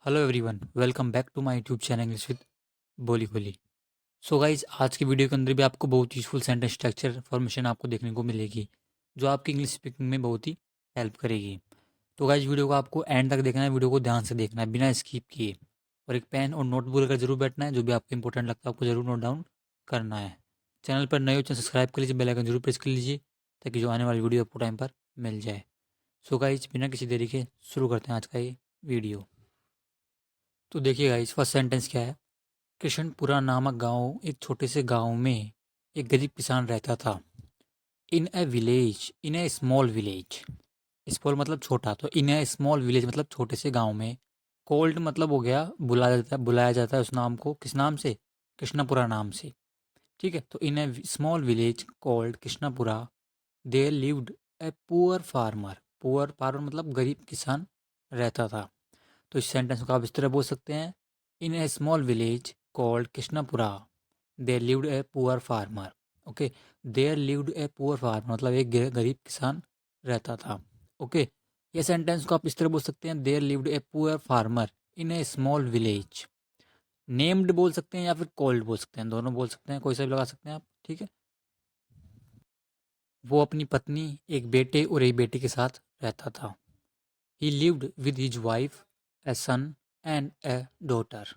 Hello everyone, welcome back to my YouTube channel English with Boli Boli. So guys, आज की video के अंदर भी आपको बहुत यूजफुल सेंटेंस स्ट्रक्चर फॉर्मेशन आपको देखने को मिलेगी जो आपकी इंग्लिश स्पीकिंग में बहुत ही हेल्प करेगी। तो गाइज, वीडियो को आपको एंड तक देखना है, वीडियो को ध्यान से देखना है बिना स्किप किए, और एक पेन और नोटबुक लेकर जरूर बैठना है। जो भी आपको इंपॉर्टेंट लगता है आपको जरूर नोट डाउन करना है। चैनल पर नए हो चैनल सब्सक्राइब कर लीजिए, बेल आइकन जरूर प्रेस कर लीजिए ताकि जो आने वाली वीडियो आपको टाइम पर मिल जाए। सो गाइज, बिना किसी देरी के शुरू करते हैं आज का ये वीडियो। तो देखिए गाइज, फर्स्ट सेंटेंस क्या है। कृष्णपुरा नामक गांव, एक छोटे से गांव में एक गरीब किसान रहता था। In a village, in a small village. Small मतलब छोटा, तो इन ए स्मॉल विलेज मतलब छोटे से गांव में। कोल्ड मतलब हो गया बुलाया जाता है उस नाम को, किस नाम से? कृष्णपुरा नाम से। ठीक है, तो in a small village called Krishnapura there lived a poor farmer. Poor farmer मतलब गरीब किसान रहता था। तो इस सेंटेंस को आप इस तरह बोल सकते हैं। In a small village called Krishnapura there lived a poor farmer. Okay, there lived a poor farmer मतलब एक गरीब किसान रहता था। ओके, ये सेंटेंस को आप इस तरह बोल सकते हैं। There lived a poor farmer in a small village. Named बोल सकते हैं या फिर कॉल्ड बोल सकते हैं, दोनों बोल सकते हैं, कोई सा भी लगा सकते हैं आप। ठीक है, वो अपनी पत्नी, एक बेटे और एक बेटी के साथ रहता था। He lived with his wife, a son and a daughter.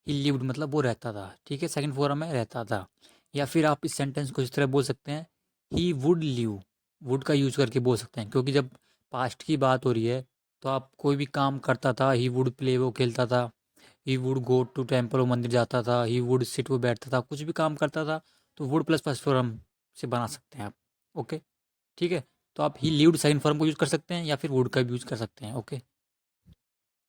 He lived मतलब वो रहता था। ठीक है, सेकंड फॉर्म में रहता था। या फिर आप इस सेंटेंस को इस तरह बोल सकते हैं। He would live. वुड का यूज करके बोल सकते हैं, क्योंकि जब पास्ट की बात हो रही है तो आप कोई भी काम करता था। ही वुड प्ले, वो खेलता था। He would go to temple, वो मंदिर जाता था। ही वुड सिट, वो बैठता था। कुछ भी काम करता था तो वुड प्लस फर्स्ट फॉर्म से बना सकते हैं आप। ओके, ठीक है। तो आप ही लिव्ड सेकंड फॉर्म को यूज कर सकते हैं या फिर वुड का भी यूज कर सकते हैं। ओके,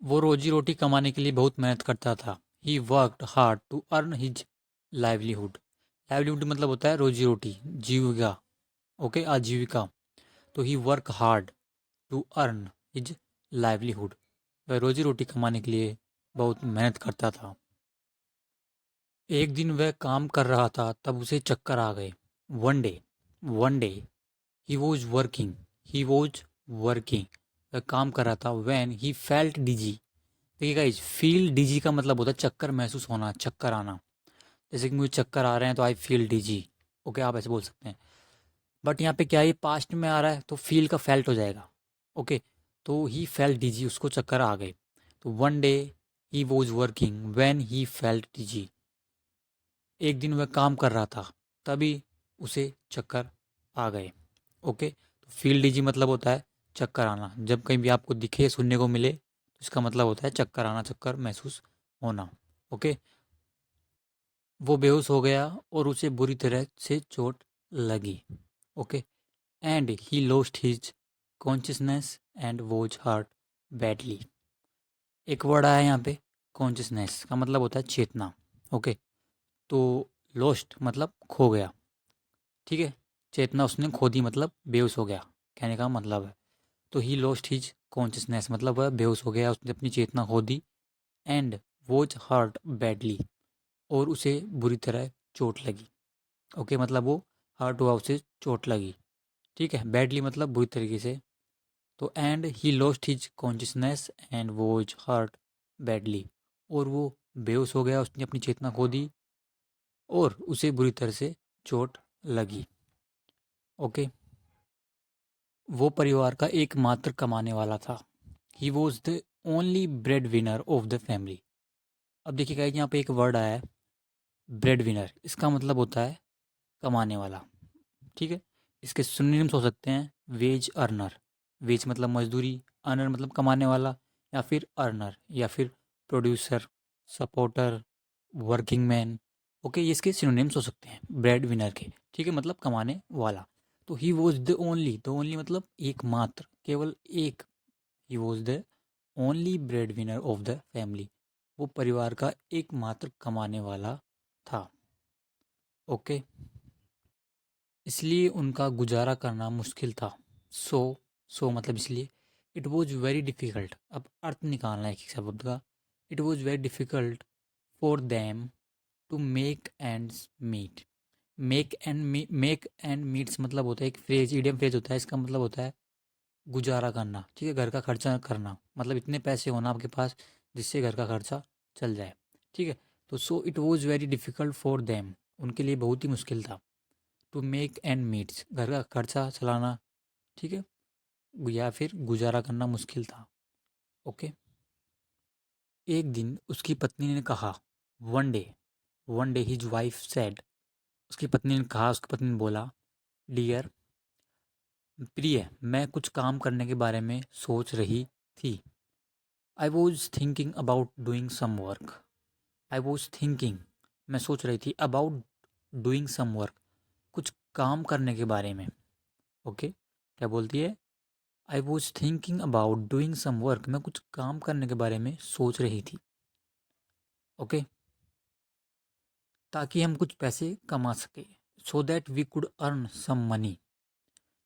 वो रोजी रोटी कमाने के लिए बहुत मेहनत करता था। He worked hard to earn his livelihood. Livelihood मतलब होता है रोजी रोटी, जीविका। ओके, आजीविका। तो he work hard to earn his livelihood, वह रोजी रोटी कमाने के लिए बहुत मेहनत करता था। एक दिन वह काम कर रहा था तब उसे चक्कर आ गए। One day he was working, he was working, वह काम कर रहा था। व्हेन ही फेल्ट डिजी। देखिए गाइस, फील डिजी का मतलब होता है चक्कर महसूस होना, चक्कर आना। जैसे कि मुझे चक्कर आ रहे हैं तो आई फील डिजी। ओके, आप ऐसे बोल सकते हैं। बट यहाँ पे क्या है, ये पास्ट में आ रहा है तो फील का फेल्ट हो जाएगा। ओके, तो ही फेल्ट डिजी, उसको चक्कर आ गए। तो one day he was working when he felt dizzy. एक दिन वह काम कर रहा था तभी उसे चक्कर आ गए। ओके, तो फील डिजी मतलब होता है चक्कर आना। जब कहीं भी आपको दिखे, सुनने को मिले, तो इसका मतलब होता है चक्कर आना, चक्कर महसूस होना। ओके, वो बेहोश हो गया और उसे बुरी तरह से चोट लगी। Okay, and he lost his consciousness and was hurt badly. एक वर्ड आया यहाँ पे, कॉन्शियसनेस का मतलब होता है चेतना। ओके, तो लॉस्ट मतलब खो गया। ठीक है, चेतना उसने खो दी मतलब बेहोश हो गया, कहने का मतलब है। तो ही लॉस्ट हिज कॉन्शियसनेस मतलब वह बेहोश हो गया, उसने अपनी चेतना खो दी। एंड वॉज हर्ट बैडली, और उसे बुरी तरह चोट लगी। ओके, मतलब वो हर्ट हुआ, उसे चोट लगी। ठीक है, बैडली मतलब बुरी तरीके से। तो and he lost his consciousness and was hurt badly, और वो बेहोश हो गया, उसने अपनी चेतना खो दी और उसे बुरी तरह से चोट लगी। ओके, वो परिवार का एकमात्र कमाने वाला था। He was the only bread winner of the family. अब देखिएगा, यहाँ पे एक वर्ड आया है ब्रेड विनर, इसका मतलब होता है कमाने वाला। ठीक है, इसके सिनोनिम्स हो सकते हैं वेज अर्नर। वेज मतलब मजदूरी, अर्नर मतलब कमाने वाला, या फिर अर्नर, या फिर producer, supporter, working man. Okay, ये इसके सिनोनिम्स हो सकते हैं ब्रेड विनर के। ठीक है, मतलब कमाने वाला। तो ही वॉज द ओनली मतलब एकमात्र, केवल एक। He was the only bread winner of the family, वो परिवार का एकमात्र कमाने वाला था। ओके, इसलिए उनका गुजारा करना मुश्किल था। सो, सो मतलब इसलिए। इट वॉज वेरी डिफ़िकल्ट, अब अर्थ निकालना है एक शब्द का। It was very difficult for them to make ends meet. Make end meets मतलब होता है एक फ्रेज, इडियम फ्रेज होता है, इसका मतलब होता है गुजारा करना। ठीक है, घर का खर्चा करना, मतलब इतने पैसे होना आपके पास जिससे घर का खर्चा चल जाए। ठीक है, तो so it was very difficult for them, उनके लिए बहुत ही मुश्किल था, टू मेक एंड मीट्स, घर का खर्चा चलाना, ठीक है, या फिर गुजारा करना मुश्किल था। ओके। एक दिन उसकी पत्नी ने कहा, one day his wife said, उसकी पत्नी ने कहा, उसकी पत्नी ने बोला, डियर, प्रिय, मैं कुछ काम करने के बारे में सोच रही थी। I was thinking about doing some work. I was thinking, मैं सोच रही थी, अबाउट डूइंग सम वर्क, कुछ काम करने के बारे में। ओके, क्या बोलती है? I was thinking about doing some work, मैं कुछ काम करने के बारे में सोच रही थी। ओके, ताकि हम कुछ पैसे कमा सके, so that we could earn some money.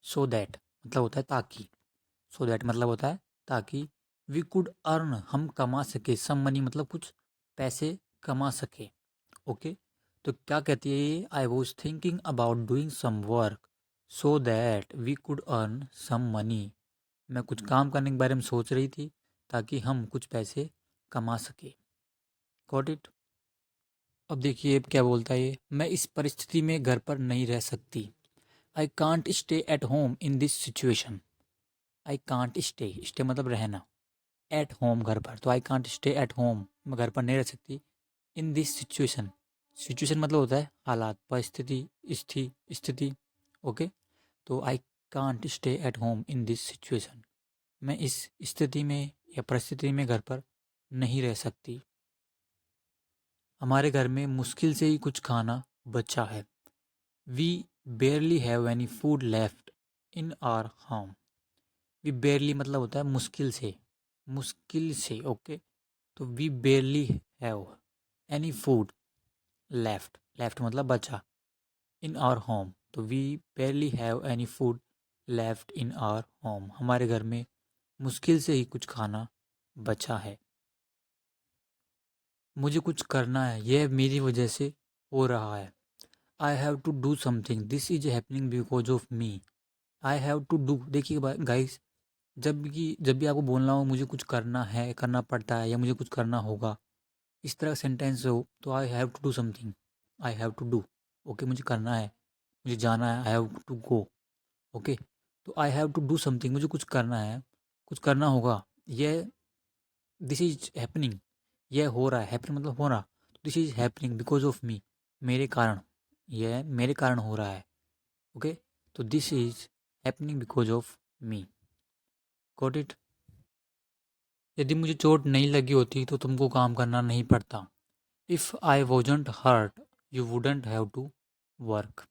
So that मतलब होता है ताकि, सो दैट मतलब होता है ताकि, वी कुड अर्न हम कमा सके, सम मनी मतलब कुछ पैसे कमा सके। ओके, तो क्या कहती है ये? I was thinking about doing some work so that we could earn some money, मैं कुछ काम करने के बारे में सोच रही थी ताकि हम कुछ पैसे कमा सके। Got it? अब देखिए अब क्या बोलता है ये, मैं इस परिस्थिति में घर पर नहीं रह सकती। I can't stay at home in this situation. I can't stay, stay मतलब रहना, एट होम घर पर, तो I can't stay at home, मैं घर पर नहीं रह सकती। इन दिस सिचुएशन, सिचुएशन मतलब होता है हालात, परिस्थिति, स्थिति। ओके, तो I can't stay at home in this situation, मैं इस स्थिति में या परिस्थिति में घर पर नहीं रह सकती। हमारे घर में मुश्किल से ही कुछ खाना बचा है। We barely have any food left in our home. We barely मतलब होता है मुश्किल से, मुश्किल से। ओके, तो we barely have any food left, left मतलब बचा, इन आवर होम, तो we barely have any food left in our home, हमारे घर में मुश्किल से ही कुछ खाना बचा है। मुझे कुछ करना है, यह मेरी वजह से हो रहा है। I have to do something, this is happening because of me. I have to do, देखिए गाइस, जब भी आपको बोलना हो मुझे कुछ करना है, करना पड़ता है, या मुझे कुछ करना होगा, इस तरह का सेंटेंस हो तो I have to do something, I have to do. Okay, मुझे करना है, मुझे जाना है, I have to go. Okay, तो I have to do something, मुझे कुछ करना है, कुछ करना होगा। यह दिस इज हैपनिंग, यह हो रहा है, हैपनिंग मतलब होना, this is happening because of मी, मेरे कारण, यह मेरे कारण हो रहा है। ओके, तो this is happening because of me. Got it? यदि मुझे चोट नहीं लगी होती तो तुमको काम करना नहीं पड़ता। If I wasn't hurt you wouldn't have to work.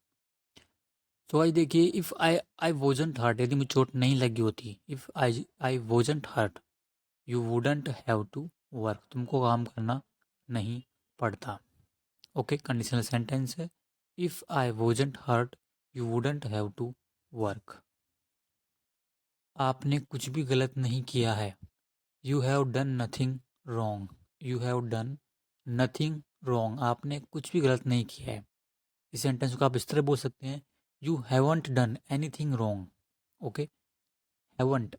तो आज देखिए, इफ़ आई वॉजंट हर्ट, यदि मुझे चोट नहीं लगी होती, if I wasn't hurt you wouldn't have to work, तुमको काम करना नहीं पड़ता। ओके, कंडीशनल सेंटेंस है। If I wasn't hurt you wouldn't have to work. आपने कुछ भी गलत नहीं किया है। You have done nothing wrong. You have done nothing wrong, आपने कुछ भी गलत नहीं किया है। इस सेंटेंस को आप इस तरह बोल सकते हैं, you haven't done anything wrong. Okay, haven't,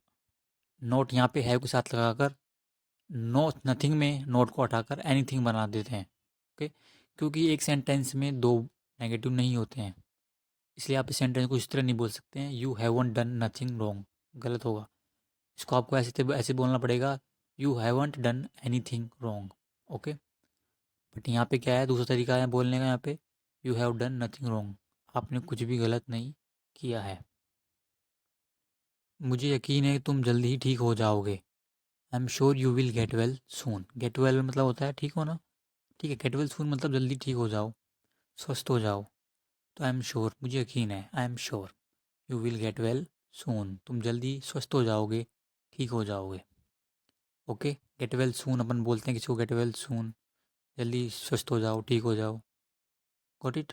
note यहाँ पे हैव के साथ लगाकर, नोट नथिंग में नोट को हटाकर एनीथिंग बना देते हैं। ओके, क्योंकि एक सेंटेंस में दो नेगेटिव नहीं होते हैं, इसलिए आप इस सेंटेंस को इस तरह नहीं बोल सकते हैं, you haven't done nothing wrong, गलत होगा। इसको आपको ऐसे बोलना पड़ेगा, you haven't done anything wrong. Okay, but यहाँ पे क्या है, दूसरा तरीका है बोलने का, यहाँ पे you have done nothing wrong, आपने कुछ भी गलत नहीं किया है। मुझे यकीन है कि तुम जल्दी ही ठीक हो जाओगे। I am sure you will get well soon. Get well मतलब होता है ठीक होना, ठीक है, गेट वेल सून मतलब जल्दी ठीक हो जाओ, स्वस्थ हो जाओ। तो आई एम श्योर, मुझे यकीन है, I am sure you will get well soon, तुम जल्दी स्वस्थ हो जाओगे, ठीक हो जाओगे। ओके, गेट वेल सून अपन बोलते हैं किसी को, गेट वेल सून, जल्दी स्वस्थ हो जाओ, ठीक हो जाओ। Got it?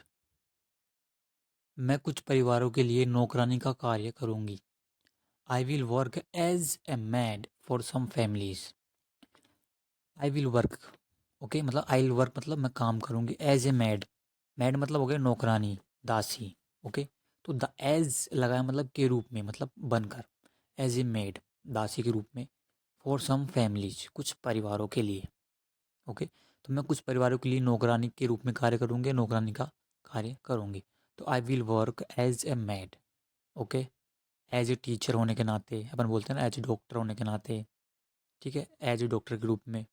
मैं कुछ परिवारों के लिए नौकरानी का कार्य करूँगी। I will work as a maid for some families. I will work, okay, मतलब आई विल वर्क मतलब मैं काम करूँगी, एज ए मैड, मैड मतलब हो गया नौकरानी, दासी। ओके, तो द एज लगाया मतलब के रूप में, मतलब बनकर, एज ए मेड, दासी के रूप में, फॉर सम फैमिलीज, कुछ परिवारों के लिए। ओके, तो मैं कुछ परिवारों के लिए नौकरानी के रूप में कार्य करूँगी, नौकरानी का कार्य करूँगी। तो I will work as a maid. Okay, as a teacher होने के नाते, अपन बोलते हैं ना एज ए डॉक्टर होने के नाते, ठीक है, एज ए डॉक्टर के रूप में,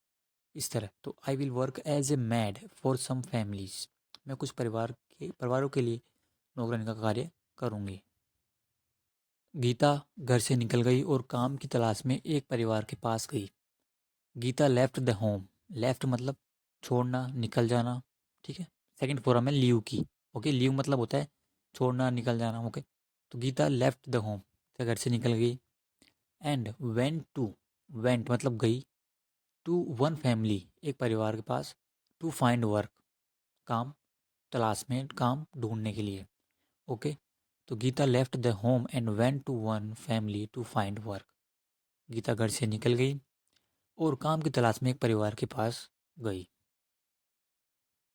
इस तरह। तो I will work as a maid for some families, मैं कुछ परिवारों के लिए नौकरानी का कार्य करूँगी। गीता घर से निकल गई और काम की तलाश में एक परिवार के पास गई। Geeta left the home, left मतलब छोड़ना, निकल जाना, ठीक है। सेकंड फॉर्म है लीव की। ओके, लीव मतलब होता है छोड़ना, निकल जाना। ओके, तो गीता लेफ्ट द होम, तो घर से निकल गई। एंड वेंट मतलब गई, टू वन फैमिली, एक परिवार के पास, टू फाइंड वर्क, काम तलाश में, काम ढूंढने के लिए। ओके, तो Geeta left the home and went to one family to find work. Geeta घर से निकल गई और काम की तलाश में एक परिवार के पास गई।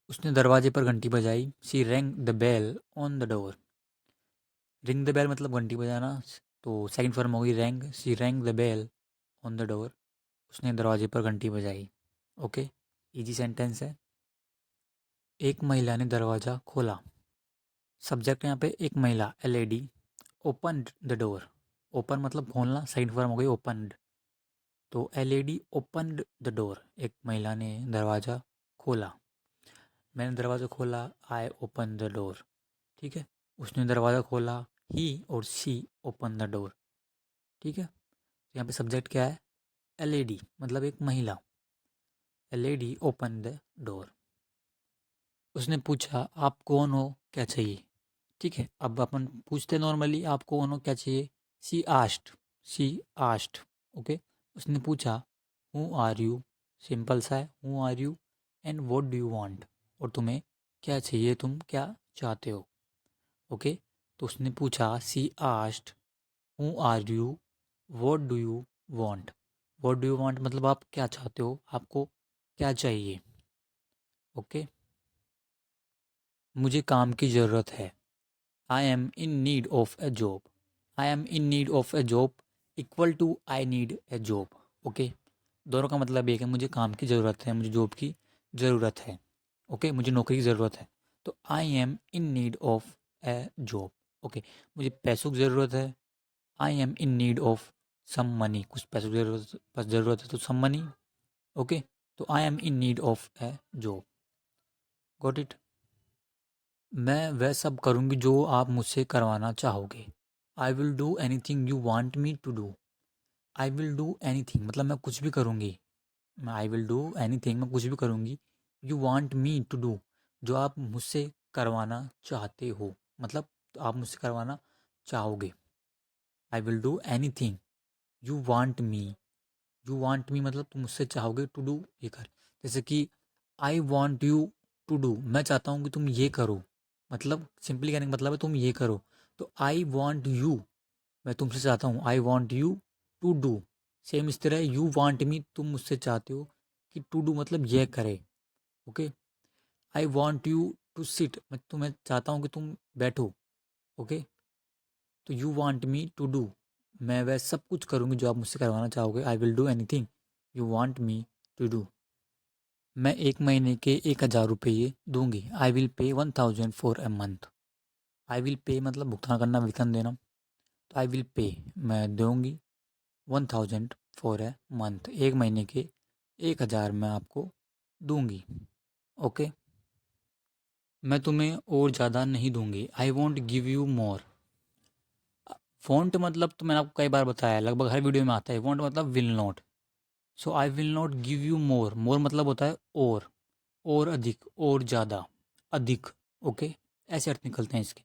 उसने दरवाजे पर घंटी बजाई। She rang the bell on the door. Ring the bell मतलब घंटी बजाना, तो सेकंड फॉर्म होगी rang. She rang the bell on the door, उसने दरवाजे पर घंटी बजाई। ओके, इजी सेंटेंस है। एक महिला ने दरवाज़ा खोला। सब्जेक्ट यहाँ पे एक महिला, ए lady, open the door. Open मतलब खोलना, सेकंड फॉर्म हो गई ओपनड। तो ए लेडी ओपनड द डोर, एक महिला ने दरवाज़ा खोला। मैंने दरवाज़ा खोला, आई ओपन द डोर, ठीक है। उसने दरवाज़ा खोला, ही और शी ओपन द डोर, ठीक है। तो यहाँ पे सब्जेक्ट क्या है, ए लेडी मतलब एक महिला, ए लेडी ओपन द डोर। उसने पूछा, आप कौन हो, क्या चाहिए, ठीक है। अब अपन पूछते नॉर्मली, आप कौन हो, क्या चाहिए। She asked, okay. उसने पूछा, हु आर यू, सिंपल सा है, who are you and what do you want, और तुम्हें क्या चाहिए, तुम क्या चाहते हो। ओके, तो उसने पूछा, she asked, who are you, what do you want. What do you want मतलब आप क्या चाहते हो, आपको क्या चाहिए। ओके, मुझे काम की ज़रूरत है। I am in need of a job. I am in need of a job equal to I need a job. Okay, दोनों का मतलब एक है, मुझे काम की ज़रूरत है, मुझे जॉब की ज़रूरत है। ओके, मुझे नौकरी की ज़रूरत है। तो I am in need of a job. Okay, मुझे पैसों की ज़रूरत है। I am in need of some money, कुछ पैसों की ज़रूरत है तो सम मनी। ओके, तो I am in need of a job. Got it. मैं वह सब करूँगी जो आप मुझसे करवाना चाहोगे। I will do anything you want me to do. I will do anything मतलब मैं कुछ भी करूँगी। मैं आई विल डू एनीथिंग, मैं कुछ भी करूँगी। You want me to do, जो आप मुझसे करवाना चाहते हो, मतलब आप मुझसे करवाना चाहोगे। I will do anything you want me. You want मी मतलब तुम मुझसे चाहोगे, टू डू ये कर। जैसे कि I want you to do, मैं चाहता हूँ कि तुम ये करो, मतलब सिंपली कहने का मतलब है तुम ये करो। तो आई वांट यू, मैं तुमसे चाहता हूँ, I want you to do. Same इस तरह यू वांट मी, तुम मुझसे चाहते हो कि टू डू मतलब यह करे। Okay, I want you to sit, मैं तुम्हें चाहता हूँ कि तुम बैठो। ओके, तो you want me to do, मैं वह सब कुछ करूँगी जो आप मुझसे करवाना चाहोगे। I will do anything you want me to do. मैं एक महीने के 1,000 रुपये दूंगी। I will pay 1,000 for a month. I will pay मतलब भुगतान करना, वेतन देना। तो आई विल पे मैं दूंगी 1,000 फॉर ए मंथ, एक महीने के 1,000 मैं आपको दूंगी। ओके, मैं तुम्हें और ज़्यादा नहीं दूंगी। I want give you more. Want मतलब तो मैंने आपको कई बार बताया, लगभग हर वीडियो में आता है। वॉन्ट मतलब will not. So I will not give you more. More मतलब होता है और अधिक, और ज़्यादा, अधिक। ओके, ऐसे अर्थ निकलते हैं इसके।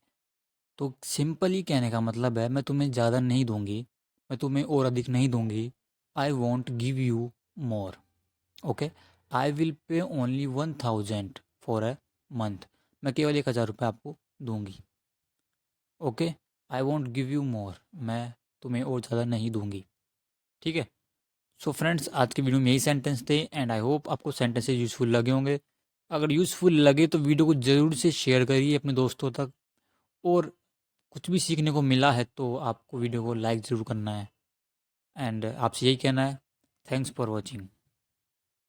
तो सिंपल ही कहने का मतलब है, मैं तुम्हें ज़्यादा नहीं दूंगी, मैं तुम्हें और अधिक नहीं दूंगी। I want give you more. Okay, I will pay only 1,000 for a month. मैं केवल 1,000 रुपये आपको दूंगी। Okay, I want give you मोर, मैं तुम्हें और ज़्यादा नहीं दूंगी। ठीक है। सो फ्रेंड्स, आज के वीडियो में यही सेंटेंस थे एंड आई होप आपको सेंटेंसेस यूज़फुल लगे होंगे। अगर यूज़फुल लगे तो वीडियो को ज़रूर से शेयर करिए अपने दोस्तों तक, और कुछ भी सीखने को मिला है तो आपको वीडियो को लाइक ज़रूर करना है। एंड आपसे यही कहना है, थैंक्स फॉर वॉचिंग।